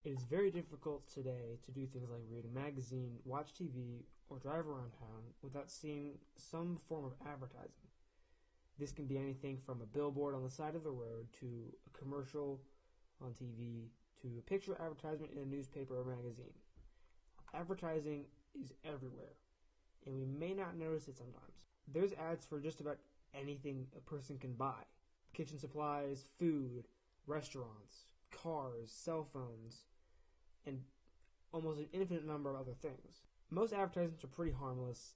It is very difficult today to do things like read a magazine, watch TV, or drive around town without seeing some form of advertising. This can be anything from a billboard on the side of the road to a commercial on TV to a picture advertisement in a newspaper or magazine. Advertising is everywhere, and we may not notice it sometimes. There's ads for just about anything a person can buy. Kitchen supplies, food, restaurants, cars, cell phones, and almost an infinite number of other things. Most advertisements are pretty harmless.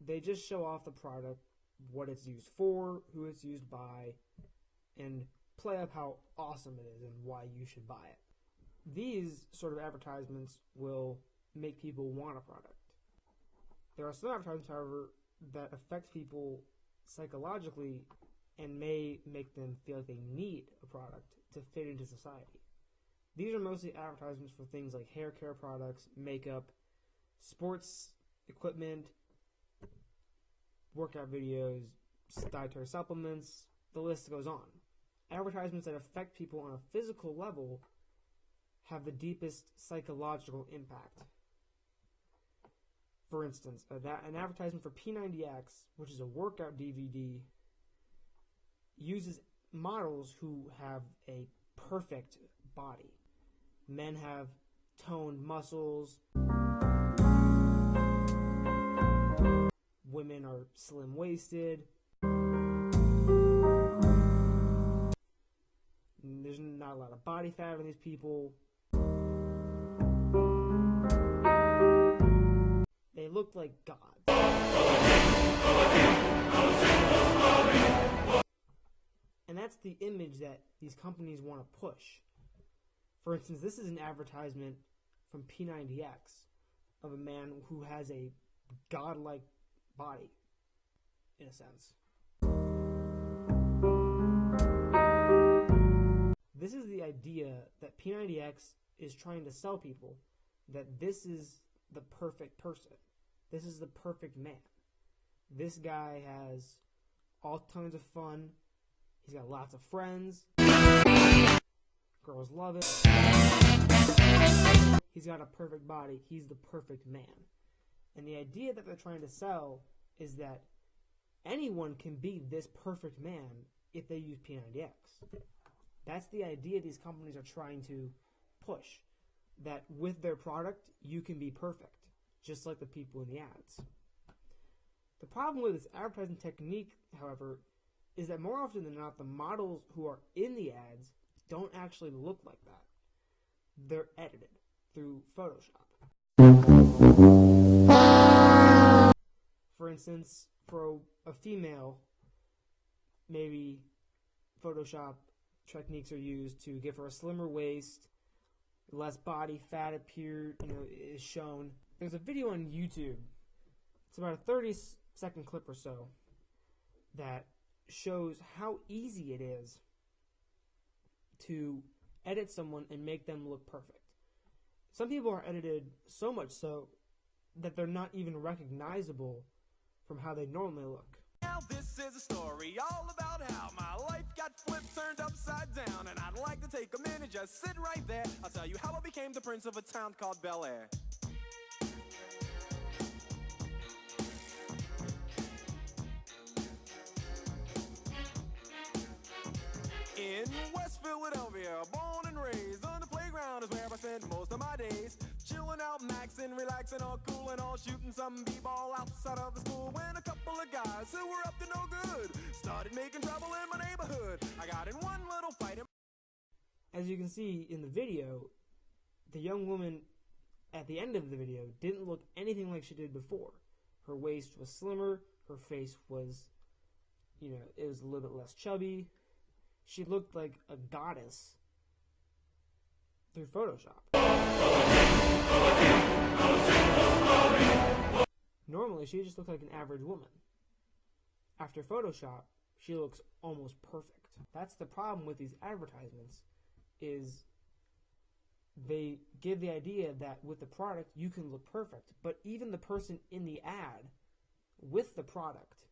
They just show off the product, what it's used for, who it's used by, and play up how awesome it is and why you should buy it. These sort of advertisements will make people want a product. There are some advertisements, however, that affect people psychologically and may make them feel like they need a product to fit into society. These are mostly advertisements for things like hair care products, makeup, sports equipment, workout videos, dietary supplements, the list goes on. Advertisements that affect people on a physical level have the deepest psychological impact. For instance, an advertisement for P90X, which is a workout DVD, uses models who have a perfect body. Men have toned muscles. Women are slim-waisted. There's not a lot of body fat on these people. They look like gods. And that's the image that these companies want to push. For instance, this is an advertisement from P90X of a man who has a godlike body, in a sense. This is the idea that P90X is trying to sell people, that this is the perfect person. This is the perfect man. This guy has all kinds of fun. He's got lots of friends. Girls love it. He's got a perfect body. He's the perfect man. And the idea that they're trying to sell is that anyone can be this perfect man if they use P90X. That's the idea these companies are trying to push. That with their product, you can be perfect, just like the people in the ads. The problem with this advertising technique, however, is that more often than not, the models who are in the ads don't actually look like that. They're edited through Photoshop. For instance, for a female, maybe Photoshop techniques are used to give her a slimmer waist, less body fat is shown. There's a video on YouTube. It's about a 30-second clip or so that shows how easy it is to edit someone and make them look perfect. Some people are edited so much so that they're not even recognizable from how they normally look. Now this is a story all about how my life got flipped, turned upside down, and I'd like to take a minute, just sit right there. I'll tell you how I became the prince of a town called Bel Air. In West Philadelphia, born and raised, on the playground is where I spent most of my days. Chilling out, maxing, relaxing, all cool and all, shooting some b-ball outside of the school. When a couple of guys who were up to no good started making trouble in my neighborhood. I got in one little fight. As you can see in the video, the young woman at the end of the video didn't look anything like she did before. Her waist was slimmer, her face was, it was a little bit less chubby. She looked like a goddess through Photoshop. Normally, she just looked like an average woman. After Photoshop, she looks almost perfect. That's the problem with these advertisements, is they give the idea that with the product, you can look perfect. But even the person in the ad with the product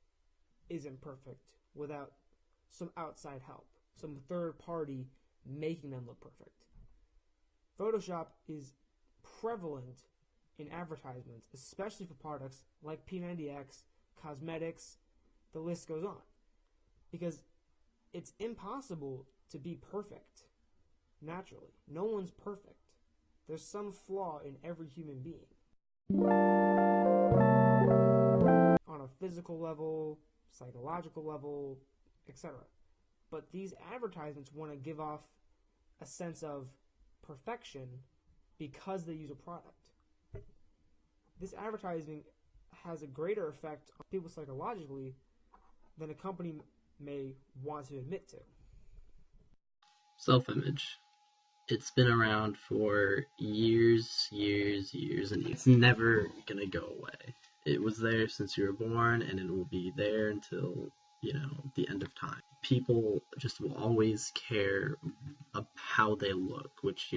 isn't perfect without some outside help, some third party making them look perfect. Photoshop is prevalent in advertisements, especially for products like P90X, cosmetics, the list goes on. Because it's impossible to be perfect naturally. No one's perfect. There's some flaw in every human being. On a physical level, psychological level, etc. But these advertisements want to give off a sense of perfection because they use a product. This advertising has a greater effect on people psychologically than a company may want to admit to. Self-image. It's been around for years, and it's never going to go away. It was there since you were born, and it will be there until, the end of time. People just will always care of how they look, which,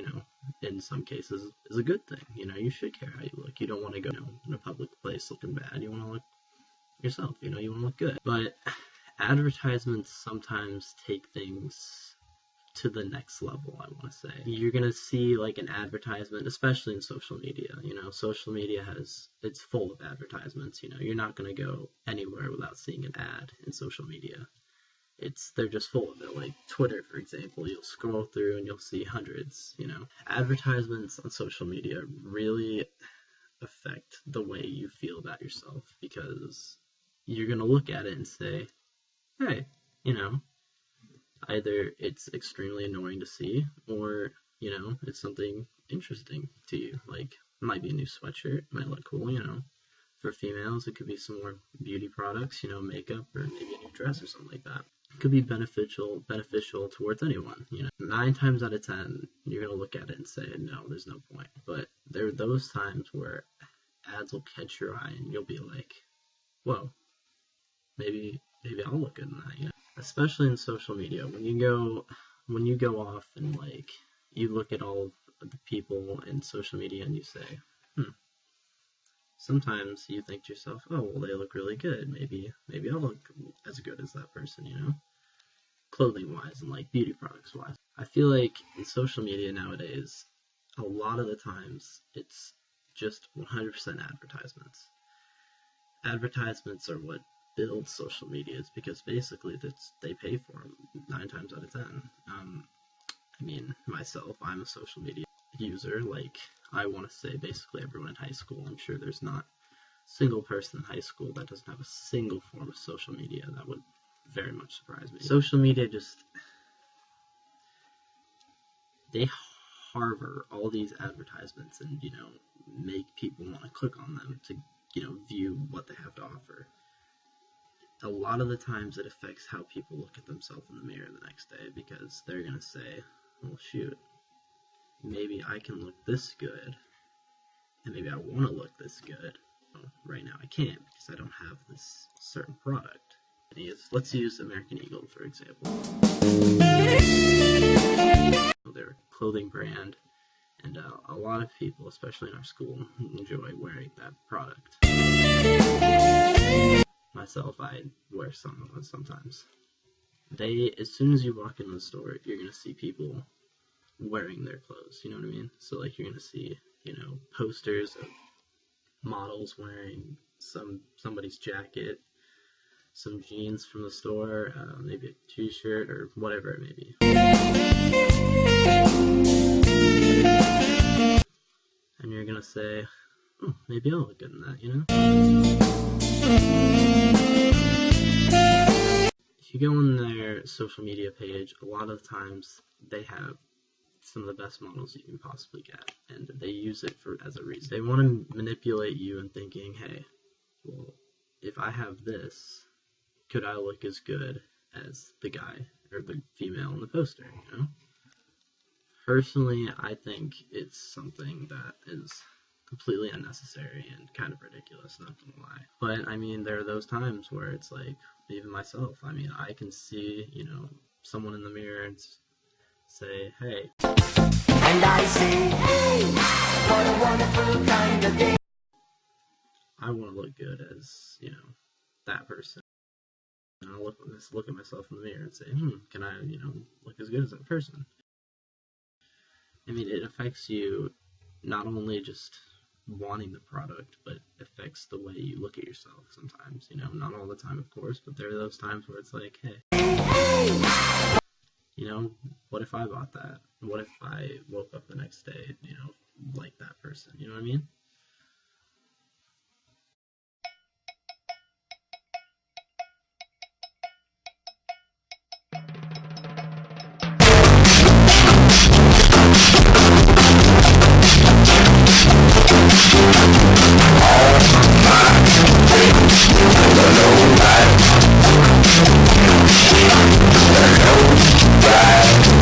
in some cases is a good thing. You should care how you look. You don't want to go in a public place looking bad. You want to look yourself, you want to look good. But advertisements sometimes take things to the next level, I want to say. You're going to see like an advertisement, especially in social media. Social media it's full of advertisements. You're not going to go anywhere without seeing an ad in social media. They're just full of it. Like Twitter, for example, you'll scroll through and you'll see hundreds. Advertisements on social media really affect the way you feel about yourself, because you're going to look at it and say, hey, either it's extremely annoying to see, or, it's something interesting to you. Like, it might be a new sweatshirt, it might look cool, For females, it could be some more beauty products, makeup, or maybe a new dress or something like that. It could be beneficial towards anyone, 9 times out of 10, you're going to look at it and say, no, there's no point. But there are those times where ads will catch your eye and you'll be like, whoa, maybe I'll look good in that, Especially in social media, when you go off and like you look at all of the people in social media and you say, sometimes you think to yourself, oh well, they look really good. Maybe I'll look as good as that person, clothing wise and like beauty products wise. I feel like in social media nowadays, a lot of the times it's just 100% advertisements. Advertisements are what build social medias, because basically they pay for them 9 times out of 10. Myself, I'm a social media user. Like, I want to say basically everyone in high school. I'm sure there's not a single person in high school that doesn't have a single form of social media. That would very much surprise me. Social media they harbor all these advertisements and, make people want to click on them to, view what they have to offer. A lot of the times it affects how people look at themselves in the mirror the next day, because they're going to say, well, shoot, maybe I can look this good, and maybe I want to look this good. Right now I can't, because I don't have this certain product. Let's use American Eagle, for example. They're a clothing brand, and a lot of people, especially in our school, enjoy wearing that product. Myself, I wear some of them sometimes. As soon as you walk in the store, you're going to see people wearing their clothes, you know what I mean? So, like, you're going to see, posters of models wearing somebody's jacket, some jeans from the store, maybe a t-shirt, or whatever it may be. And you're going to say, oh, maybe I'll look good in that, If you go on their social media page, a lot of times they have some of the best models you can possibly get, and they use it as a reason. They want to manipulate you in thinking, hey, well, if I have this, could I look as good as the guy or the female in the poster, Personally, I think it's something that is completely unnecessary and kind of ridiculous, not gonna lie. But, there are those times where it's like, even myself, I can see, someone in the mirror and say, hey. And I say, hey, what a wonderful kind of day. I want to look good as, that person. And I'll look at myself in the mirror and say, can I, look as good as that person? I mean, it affects you not only just wanting the product, but affects the way you look at yourself sometimes, you know, not all the time, of course, but there are those times where it's like, hey, you know, what if I bought that? What if I woke up the next day, you know, like that person, you know what I mean?